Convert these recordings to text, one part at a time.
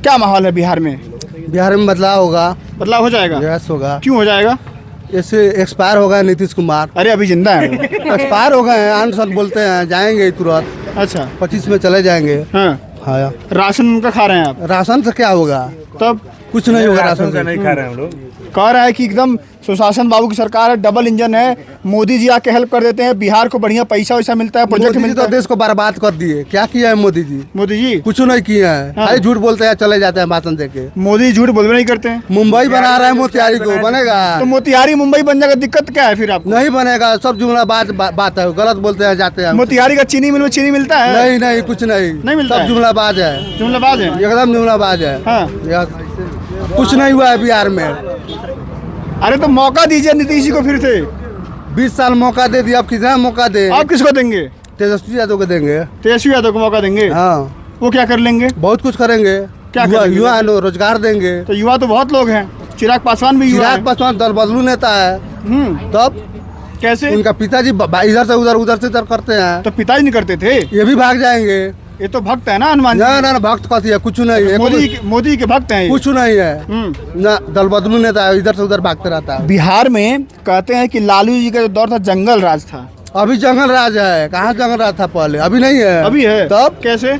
क्या माहौल है बिहार में? बिहार में बदलाव होगा। बदलाव हो जाएगा? यस होगा। क्यों हो जाएगा? ऐसे एक्सपायर हो गए नीतीश कुमार। अरे अभी जिंदा है वो। एक्सपायर हो गए हैं, आन साल बोलते हैं जाएंगे तुरंत। अच्छा 25 में चले जाएंगे। हाँ, हाँ। राशन उनका खा रहे हैं आप? राशन से क्या होगा? तब कुछ नहीं होगा राशन से। नहीं खा रहे हैं हम लोग। कह रहा है कि एकदम सुशासन बाबू की सरकार है, डबल इंजन है, मोदी जी आके हेल्प कर देते हैं, बिहार को बढ़िया पैसा वैसा मिलता है, प्रोजेक्ट मोदी जी मिलता तो है। देश को बर्बाद कर दिए। क्या किया है मोदी जी? मोदी जी कुछ नहीं किया है। हाँ। खाली झूठ बोलते हैं, चले जाते हैं भाषण देके। मोदी झूठ बोलबे नहीं करते हैं। मुंबई बना रहे हैं मोतिहारी को, बनेगा? तो मोतिहारी मुंबई बन जाएगा, दिक्कत क्या है फिर आपको? नहीं बनेगा, सब जुमला बात है, गलत बोलते हैं, जाते हैं। मोतिहारी का चीनी मिल में चीनी मिलता है? नहीं नहीं, कुछ नहीं मिलता सब है? जुमलाबाज है, जुमलाबाज है एकदम जुमलाबाज है। हाँ। कुछ नहीं हुआ है बिहार में। अरे तो मौका दीजिए नीतीश जी को फिर से। 20 साल मौका दे दिया, अब कितना मौका दे? आप किसको देंगे? तेजस्वी यादव को देंगे। तेजस्वी यादव को मौका देंगे? हाँ, वो क्या कर लेंगे? बहुत कुछ करेंगे। क्या करेंगे? युवा रोजगार देंगे। तो युवा तो बहुत लोग हैं, चिराग पासवान भी युवा चिराग है। पासवान दल बदलू नेता है। तब कैसे? उनका पिताजी इधर से उधर, उधर से इधर करते हैं, तो पिताजी नहीं करते थे? ये भी भाग जाएंगे। ये तो भक्त है ना हनुमान जी। ना भक्त कहती है, कुछ नहीं है। मोदी के भक्त हैं ये। कुछ नहीं है ना, दल बदलू नेता है, इधर से उधर भागते रहता है। बिहार में कहते हैं कि लालू जी का जो दौर था जंगल राज था। अभी जंगल राज है। कहाँ जंगल राज था पहले? अभी नहीं है। अभी है? तब कैसे?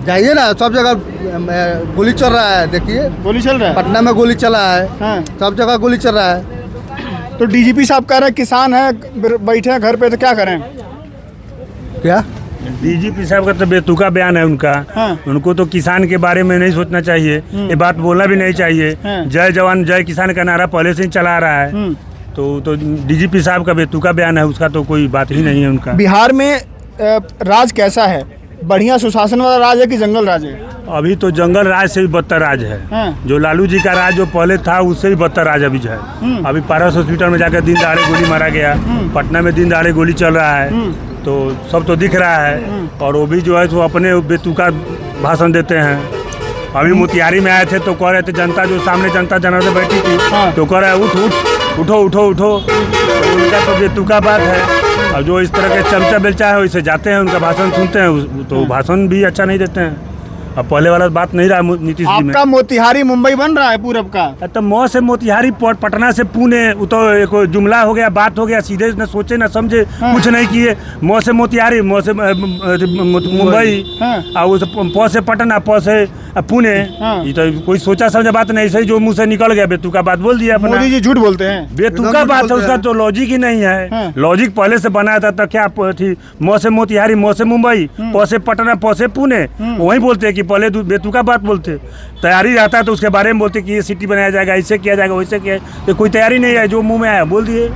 जाइए ना, सब जगह गोली चल रहा है। देखिए गोली चल रहा है? पटना में गोली चला है। हाँ। सब जगह गोली चल रहा है। तो डीजीपी साहब कह रहे हैं किसान है, बैठे हैं घर पे, तो क्या करें? क्या डीजीपी साहब का तो बेतुका बयान है उनका। हाँ। उनको तो किसान के बारे में नहीं सोचना चाहिए, ये बात बोलना भी नहीं चाहिए। हाँ। जय जवान जय किसान का नारा पहले से ही चला रहा है। तो डीजीपी साहब का बेतुका बयान है, उसका तो कोई बात ही नहीं है उनका। बिहार में राज कैसा है? बढ़िया सुशासन वाला राज है कि जंगल राज है? अभी तो जंगल राज से भी बदतर राज है। हाँ। जो लालू जी का राज जो पहले था उससे भी बदतर राज अभी है। अभी पारस हॉस्पिटल में जाकर दिन दहाड़े गोली मारा गया, पटना में दिन दहाड़े गोली चल रहा है, तो सब तो दिख रहा है। और वो भी जो है तो अपने बेतुका भाषण देते हैं। अभी मोतिहारी में आए थे तो कह रहे थे, जनता जो सामने जनता जनार्दन बैठी थी, हाँ। तो कह रहे हैं उठो उठो उठो। तो उनका तो बेतुका बात है। और जो इस तरह के चमचा बेलचा है वैसे जाते हैं, उनका भाषण सुनते हैं, तो भाषण भी अच्छा नहीं देते हैं। अब पहले वाला बात नहीं रहा नीतीश जी में। आपका मोतिहारी मुंबई बन रहा है पूरब का? तो मौ से मोतिहारी, पटना से पुणे, तो एक जुमला हो गया, बात हो गया, सीधे न सोचे न समझे। हाँ। कुछ नहीं किए। मौ से मोतिहारी, मौ से मुंबई, हाँ। और प से पटना, प से पुणे। हाँ। ये तो कोई सोचा समझा बात नहीं, सही जो मुंह से निकल गया बेतुका बात बोल दिया अपना। मोदी जी झूठ बोलते हैं? बेतुका बात है, उसका तो लॉजिक ही नहीं है। हाँ। लॉजिक पहले से बनाया था, तो क्या थी, मौ से मोतिहारी, मौ से मुंबई, प से पटना, प से पुणे, वही बोलते हैं कि पहले बेतुका बात बोलते। तैयारी रहता है तो उसके बारे में बोलते कि ये सिटी बनाया जाएगा, ऐसे किया जाएगा, वैसे किया। तो कोई तैयारी नहीं है, जो मुंह में आया बोल दिए।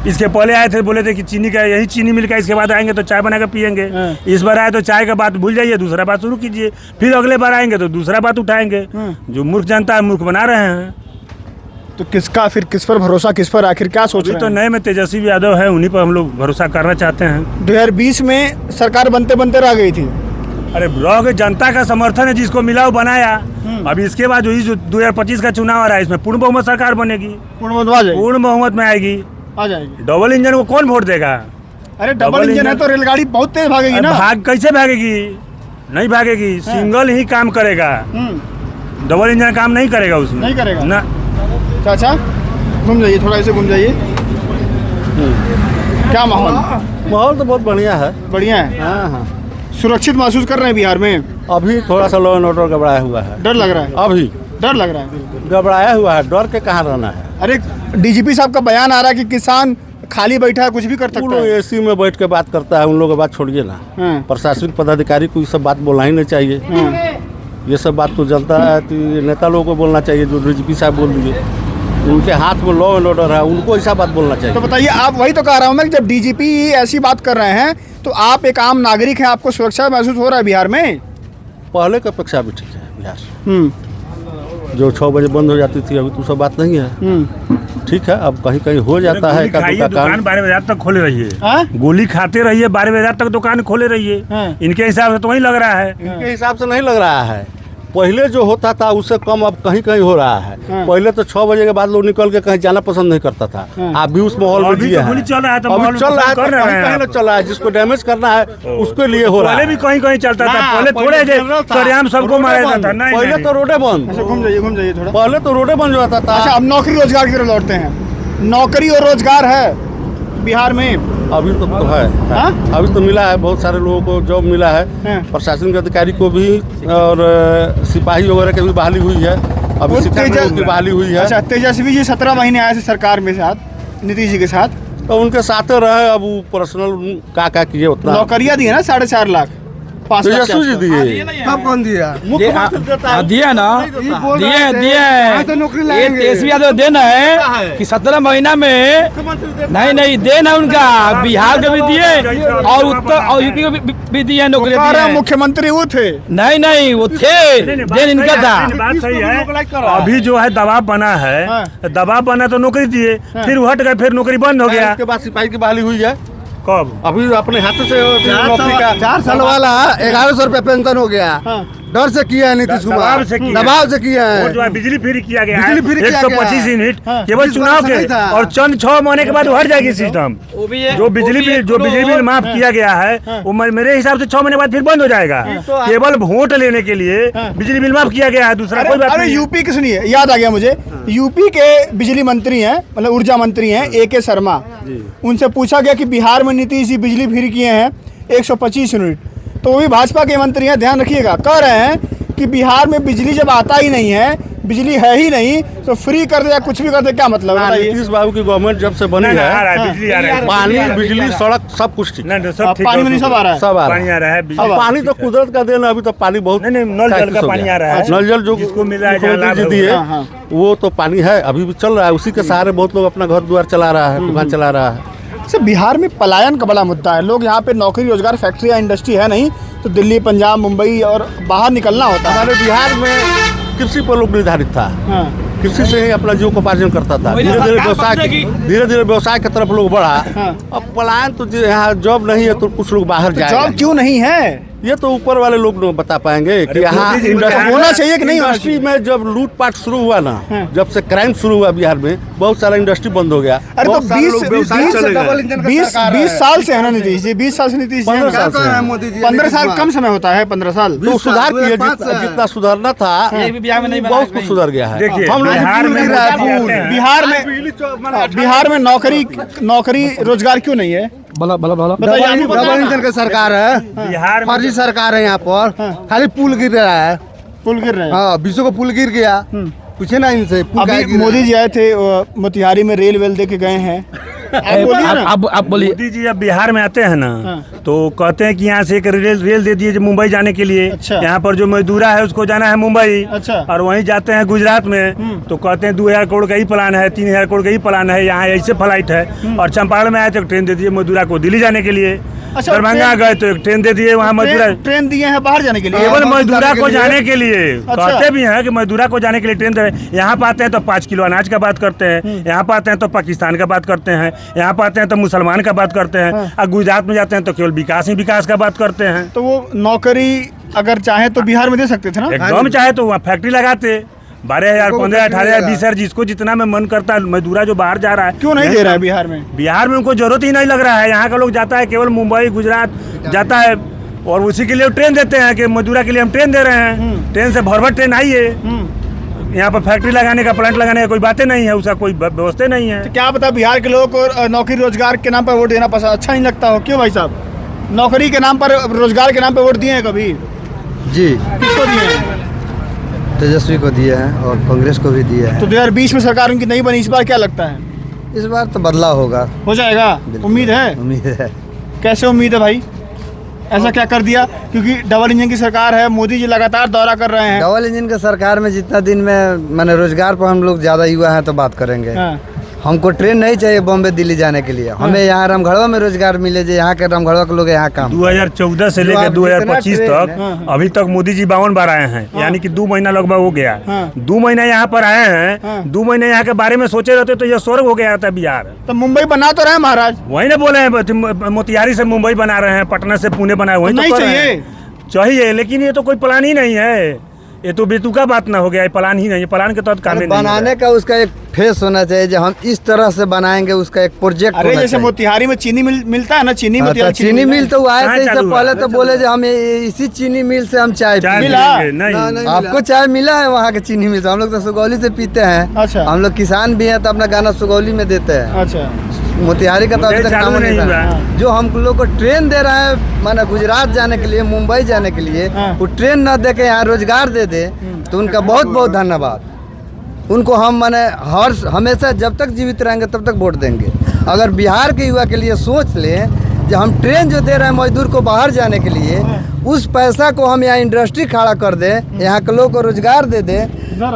इसके पहले आए थे, बोले थे कि चीनी का यही चीनी मिल का, इसके बाद आएंगे तो चाय बनाकर पियेंगे। इस बार आए तो चाय का बात भूल जाइए, दूसरा बात शुरू कीजिए। फिर अगले बार आएंगे तो दूसरा बात उठाएंगे। जो मूर्ख जनता है मूर्ख बना रहे हैं। तो किसका फिर, किस पर भरोसा, किस पर आखिर क्या सोच रहे तो हैं? नए में तेजस्वी यादव है, उन्हीं पर हम लोग भरोसा करना चाहते हैं। 2020 में सरकार बनते बनते रह गई थी। अरे रह गए, जनता का समर्थन है, जिसको मिला वो बनाया। अब इसके बाद जो 2025 का चुनाव आ रहा है, इसमें पूर्ण बहुमत सरकार बनेगी। पूर्ण बहुमत में आएगी, आ जाएगी। डबल इंजन को कौन वोट देगा? अरे डबल इंजन है तो रेलगाड़ी बहुत तेज भागेगी ना। भाग कैसे भागेगी? नहीं भागेगी, सिंगल ही काम करेगा। डबल इंजन काम नहीं करेगा उसमें। नहीं करेगा ना। चाचा घूम जाइए, थोड़ा ऐसे घूम जाइए। क्या माहौल? माहौल तो बहुत बढ़िया है। बढ़िया है। हाँ हाँ। सुरक्षित महसूस कर रहे हैं बिहार में? अभी थोड़ा सा लॉ एंड ऑर्डर घबराया हुआ है। डर लग रहा है? अभी डर लग रहा है? घबराया हुआ है, डर के कहाँ रहना है। अरे डीजीपी साहब का बयान आ रहा है कि किसान खाली बैठा है, कुछ भी कर सकता है। एसी में बैठ के बात करता है, उन लोगों की बात छोड़िए ना। हाँ। प्रशासनिक पदाधिकारी को ये सब बात बोलना ही नहीं चाहिए। ये सब बात तो जनता है, तो नेता लोगों को बोलना चाहिए। जो डीजीपी साहब बोल दिए, उनके हाथ में लॉ एंड ऑर्डर है, उनको ऐसा बात बोलना चाहिए। तो बताइए, आप वही तो कह रहा हूँ मैं, जब डीजीपी ऐसी बात कर रहे हैं तो आप एक आम नागरिक हैं, आपको सुरक्षा महसूस हो रहा है बिहार में? पहले की अपेक्षा भी ठीक है बिहार। जो 6 बजे बंद हो जाती थी, अभी तो सब बात नहीं है। ठीक है, अब कहीं कहीं हो जाता है। दुकान 12 बजे तक खोले रहिए। गोली खाते रहिए, 12 बजे तक दुकान खोले रहिए। इनके हिसाब से तो वही लग रहा है। इनके हिसाब से नहीं लग रहा है। पहले जो होता था उससे कम अब कहीं कहीं हो रहा है। पहले तो 6 बजे के बाद लोग निकल के कहीं जाना पसंद नहीं करता था। आप भी उस माहौल में अभी दिए तो गोली चल रहा है, तो अभी माहौल चल रहा है, कर रहे हैं कहीं आप। ना चल रहा है। जिसको डैमेज करना है उसके लिए हो रहा पहले है। भी कहीं कहीं चलता था, पहले थोड़े सरेआम सबको मारा जाता था। नहीं, पहले तो रोडे बंद, अच्छा घूम जाइए थोड़ा। पहले तो रोडे बंद हो जाता अच्छा था। अब नौकरी रोजगार की तरफ लौटते हैं। नौकरी और रोजगार है बिहार में? अभी तो है, हाँ? अभी तो मिला है, बहुत सारे लोगों को जॉब मिला है। हाँ। प्रशासनिक अधिकारी को भी और सिपाही वगैरह की भी बहाली हुई है। अभी और शिक्षा की बहाली हुई है। अच्छा तेजस्वी जी 17 महीने आए थे सरकार में साथ नीतीश जी के साथ, तो उनके साथ रहे। अब वो पर्सनल का किए उतना नौकरियां दी है ना 4.5 लाख 5 लाख तेजस्वी जी दिए। कब कौन दिया? मुख्यमंत्री देता है। दिया ना, दिए दिए नौकरी ये लाएंगे। तेजस्वी यादव देना है कि 17 महीना में नहीं देना उनका। बिहार को भी दिए और उत्तर और यूपी को भी दिए नौकरी कह रहे हैं दिए। मुख्यमंत्री वो थे। नहीं वो थे, देन इनका था। बात सही है। अभी जो है दबाव बना है, हाँ। दबाव बना तो नौकरी दिए, फिर वो हट गए, फिर नौकरी बंद हो गया। उसके बाद सिपाही की बहाली हुई है। कब? अभी अपने हाथ से नौकरी का 4 साल वाला 1100 रुपए पेंशन हो गया। डर से किया है नीतीश कुमार, दबाव से किया है। दबाव से किया वो है। जो है बिजली फ्री किया गया है, बिजली फ्री किया गया 125 है। यूनिट हाँ। केवल इस चुनाव बार से के, नहीं था। और चंद 6 महीने के बाद वो हट जाएगी सिस्टम। जो बिजली बिल माफ किया गया है वो मेरे हिसाब से 6 महीने बाद फिर बंद हो जाएगा। केवल वोट लेने के लिए बिजली बिल माफ किया गया है, दूसरा कोई बात अरे नहीं है। यूपी की सुनिए, याद आ गया मुझे। यूपी के बिजली मंत्री हैं, मतलब ऊर्जा मंत्री हैं AK शर्मा। उनसे पूछा गया कि बिहार में नीतीश जी बिजली फ्री किए हैं 125 यूनिट, तो वो भी भाजपा के मंत्री हैं, ध्यान रखिएगा। कह रहे हैं कि बिहार में बिजली जब आता ही नहीं है, बिजली है ही नहीं, तो फ्री कर दे या कुछ भी कर दे, क्या मतलब है बताइए? नीतीश बाबू की गवर्नमेंट जब से बनी नहीं, आ रहा है, है, बिजली आ रहा है। पानी बिजली सड़क सब कुछ ठीक। नहीं, सब अब ठीक पानी है, में नहीं सब आ रहा है। सब आ पानी आ रहा है, अब बिजली- पानी तो कुदरत का देन है। अभी तो पानी बहुत नहीं, नल जल का हो पानी गया। आ रहा है। नल जल जो जिसको मिला है, जहाँ मुख्यमंत्री लाभ जी दिए, हाँ, हाँ। वो तो पानी है, अभी भी चल रहा है। उसी के सहारे बहुत लोग अपना घर द्वार चला रहा है, दुकान चला रहा है। अच्छा बिहार में पलायन का बड़ा मुद्दा है। लोग यहाँ पे नौकरी रोजगार फैक्ट्री या इंडस्ट्री है नहीं, तो दिल्ली पंजाब मुंबई और बाहर निकलना होता है। हमारे बिहार में कृषि पर लोग निर्धारित था। हाँ। कृषि से ही अपना जीव को उपार्जन करता था। धीरे धीरे व्यवसाय की तरफ लोग बढ़ा। हाँ। अब पलायन तो यहाँ जॉब नहीं है तो कुछ लोग बाहर तो जाएंगे। जॉब क्यों नहीं है? ये तो ऊपर वाले लोग बता पाएंगे कि यहाँ मोदी जी इंडस्ट्री होना चाहिए कि नहीं होना इंडस्ट्री में जब लूटपाट शुरू हुआ ना, जब से क्राइम शुरू हुआ बिहार में, बहुत सारा इंडस्ट्री बंद हो गया। अरे तो बहुत सारे 20 लोग व्यवसाय चले डबल गए। इंजन का 20 सरकार है। 20 साल से है ना नीतीश जी, 20 साल से नीतीश जी 15 हैं। साल से है है। मोदी जी। 15 साल कम समय होता है, 15 साल। तो सुधार किए, 2005 से। जितना सुधारना था बहुत कुछ सुधर गया है। देखिए, हम लोग बिहार में बिहार मोदी जी आते हैं। बिहार में नौकरी रोजगार क्यों नहीं है? बताइए, आप ही बताइए डबल ना। इंजन का सरकार है, बिहार में फर्जी सरकार है यहाँ पर। खाली पुल गिर रहा है। पुल गिर रहे हैं। हाँ, 20 को पुल गिर गया। पूछे ना इनसे, पुल काहे अभी गिरा? मोदी जी आए थे, मोतिहारी में रेल वेल दे के गए हैं। आप बोलिए ना। आप बोलिए। मोदी जी जब बिहार में आते हैं ना, हाँ। तो कहते हैं कि यहाँ से एक रेल दे दिए मुंबई जाने के लिए। अच्छा। यहाँ पर जो मजदूरा है उसको जाना है मुंबई। अच्छा। और वहीं जाते हैं गुजरात में, तो कहते हैं 2000 करोड़ का ही प्लान है, 3000 करोड़ का ही प्लान है, यहाँ ऐसे फ्लाइट है। और चंपारण में आए तो एक ट्रेन दे दिए मजदूरा को दिल्ली जाने के लिए। अच्छा, दरभंगा ट्रेन- गए तो एक ट्रेन दे दिए वहाँ मजदूरा, ट्रेन दिए हैं बाहर जाने के लिए। केवल हाँ, मजदूरा को जाने के लिए। जाने के लिए। अच्छा। कहते भी हैं कि मजदूरा को जाने के लिए ट्रेन दे रहे हैं। यहाँ पाते हैं तो 5 किलो अनाज का बात करते हैं, यहाँ पाते हैं तो पाकिस्तान का बात करते हैं, यहाँ पाते हैं तो मुसलमान का बात करते हैं, और गुजरात में जाते हैं तो केवल विकास ही विकास का बात करते हैं। तो वो नौकरी अगर चाहे तो बिहार में दे सकते थे ना। एकदम चाहे तो वहाँ फैक्ट्री लगाते, 12,000, 15,000, 18,000, 20,000, जिसको जितना में मन करता है। मजदूरा जो बाहर जा रहा है, क्यों नहीं दे रहा है बिहार में? बिहार में उनको जरूरत ही नहीं लग रहा है। यहाँ का लोग जाता है केवल मुंबई गुजरात जाता है, और उसी के लिए ट्रेन देते हैं कि मजदूरा के लिए हम ट्रेन दे रहे हैं। ट्रेन से भर ट्रेन आई है। यहाँ पर फैक्ट्री लगाने का, प्लांट लगाने का कोई बातें नहीं है, उसका कोई व्यवस्था नहीं है। तो क्या पता बिहार के लोगों को नौकरी रोजगार के नाम पर वोट देना पसंद अच्छा नहीं लगता हो? क्यों भाई साहब, नौकरी के नाम पर, रोजगार के नाम पर वोट दिए हैं कभी? जी, किसको दिए हैं? तेजस्वी को दिए हैं और कांग्रेस को भी दिए हैं। तो 2020 में सरकार उनकी नहीं बनी, इस बार क्या लगता है इस बार तो बदलाव होगा, हो जाएगा? उम्मीद है? उम्मीद है। कैसे उम्मीद है भाई? ऐसा क्या कर दिया? क्योंकि डबल इंजन की सरकार है, मोदी जी लगातार दौरा कर रहे हैं। डबल इंजन का सरकार में जितना दिन में मैंने रोजगार पर हम लोग ज्यादा युवा हैं तो बात करेंगे। हाँ। हमको ट्रेन नहीं चाहिए बॉम्बे दिल्ली जाने के लिए। हमें यहाँ रामगढ़वा में रोजगार मिले, जो यहाँ के रामगढ़वा के लोग यहाँ काम। 2014 से जो लेकर आप 2025 जितना तक अभी तक मोदी जी 52 बार आए हैं। यानी कि 2 महीना लगभग हो गया। हाँ। 2 महीना यहाँ पर आए हैं। 2 महीने यहाँ के बारे में सोचे रहते तो ये स्वर्ग हो गया था बिहार। तो मुंबई बना तो रहे महाराज। वही ना बोले हैं, मोतिहारी से मुंबई बना रहे हैं, पटना से पुणे बनाए, वही तो तो नहीं कर रहे हैं। चाहिए, लेकिन ये तो कोई प्लान ही नहीं है। ये तो बेतुका बात ना हो गया, ये प्लान ही नहीं है, प्लान के तहत काम नहीं बनाने का उसका एक फेस होना चाहिए, जो हम इस तरह से बनाएंगे उसका एक प्रोजेक्ट अरे जैसे मोतिहारी में चीनी मिल मिलता है ना, चीनी मोतिहारी चीनी मिल तो आए कहाँ थे इससे चालू पहले है? तो बोले जो हम इसी चीनी मिल से हम चाय चाय पिएंगे। मिला? मिलेंगे, नहीं आपको चाय मिला है वहाँ के चीनी मिल से? हम लोग तो सुगौली से पीते हैं। अच्छा। हम लोग किसान भी हैं तो अपना गाना सुगौली में देते हैं। अच्छा मोतिहारी का तो अभी तक चालू नाम नहीं नहीं था। हुआ। जो हम लोग को ट्रेन दे रहा है माना गुजरात जाने के लिए, मुंबई जाने के लिए, हाँ। वो ट्रेन न दे के यहाँ रोजगार दे दे तो उनका बहुत बहुत धन्यवाद। उनको हम माने हमेशा जब तक जीवित रहेंगे तब तक वोट देंगे। अगर बिहार के युवा के लिए सोच लें जो हम ट्रेन जो दे रहे हैं मजदूर को बाहर जाने के लिए, उस पैसा को हम यहाँ इंडस्ट्री खड़ा कर दें, यहाँ के लोग को रोजगार दे दें,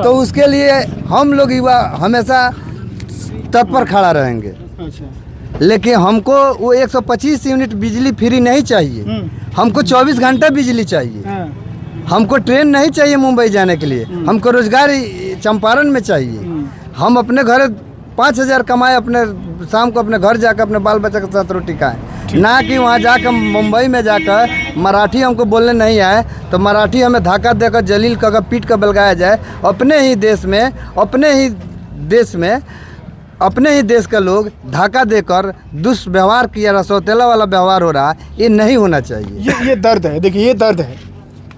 तो उसके लिए हम लोग युवा हमेशा तत्पर खड़ा रहेंगे। अच्छा लेकिन हमको वो 125 यूनिट बिजली फ्री नहीं चाहिए, हमको 24 घंटा बिजली चाहिए। हाँ। हमको ट्रेन नहीं चाहिए मुंबई जाने के लिए, हमको रोजगार चंपारण में चाहिए। हम अपने घर 5,000 कमाए, अपने शाम को अपने घर जाकर अपने बाल बच्चा के साथ रोटी खाएं, ना कि वहाँ जाकर मुंबई में जाकर मराठी हमको बोलने नहीं आए तो मराठी हमें धक्का देकर जलील कर पीट कर बलगाया जाए। अपने ही देश में अपने ही देश के लोग धक्का देकर दुष्व्यवहार किया रहा, सौतेला वाला व्यवहार हो रहा, ये नहीं होना चाहिए। ये दर्द है, देखिए ये दर्द है।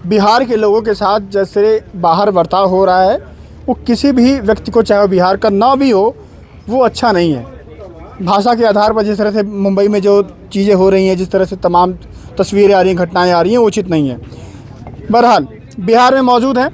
बिहार के लोगों के साथ जैसे बाहर बर्ताव हो रहा है, वो किसी भी व्यक्ति को, चाहे वो बिहार का ना भी हो, वो अच्छा नहीं है। भाषा के आधार पर जिस तरह से मुंबई में जो चीज़ें हो रही हैं, जिस तरह से तमाम तस्वीरें आ रही हैं, घटनाएं आ रही हैं, वो उचित नहीं है। बहरहाल बिहार में मौजूद हैं,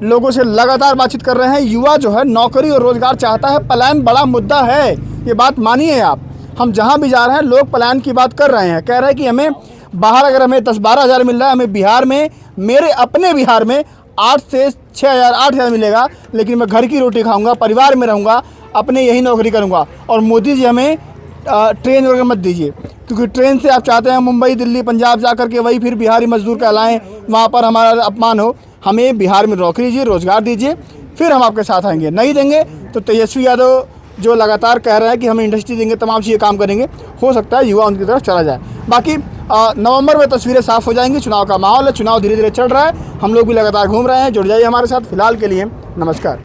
लोगों से लगातार बातचीत कर रहे हैं। युवा जो है नौकरी और रोज़गार चाहता है, पलायन बड़ा मुद्दा है, ये बात मानिए आप। हम जहाँ भी जा रहे हैं लोग पलायन की बात कर रहे हैं, कह रहे हैं कि हमें बाहर अगर हमें 10-12 हज़ार मिल रहा है, हमें बिहार में, मेरे अपने बिहार में 8 से 6,000 8,000 मिलेगा, लेकिन मैं घर की रोटी खाऊंगा, परिवार में रहूंगा, अपने यही नौकरी करूंगा। और मोदी जी हमें ट्रेन वगैरह मत दीजिए, क्योंकि ट्रेन से आप चाहते हैं मुंबई दिल्ली पंजाब जा कर के वही फिर बिहारी मजदूर कहलाएं, वहाँ पर हमारा अपमान हो। हमें बिहार में नौकरी दीजिए, रोज़गार दीजिए, फिर हम आपके साथ आएंगे। नहीं देंगे तो तेजस्वी यादव जो लगातार कह रहे हैं कि हम इंडस्ट्री देंगे, तमाम चीज़ें काम करेंगे, हो सकता है युवा उनकी तरफ चला जाए। बाकी नवंबर में तस्वीरें साफ हो जाएंगी। चुनाव का माहौल है, चुनाव धीरे धीरे चल रहा है, हम लोग भी लगातार घूम रहे हैं। जुड़ जाइए हमारे साथ। फिलहाल के लिए नमस्कार।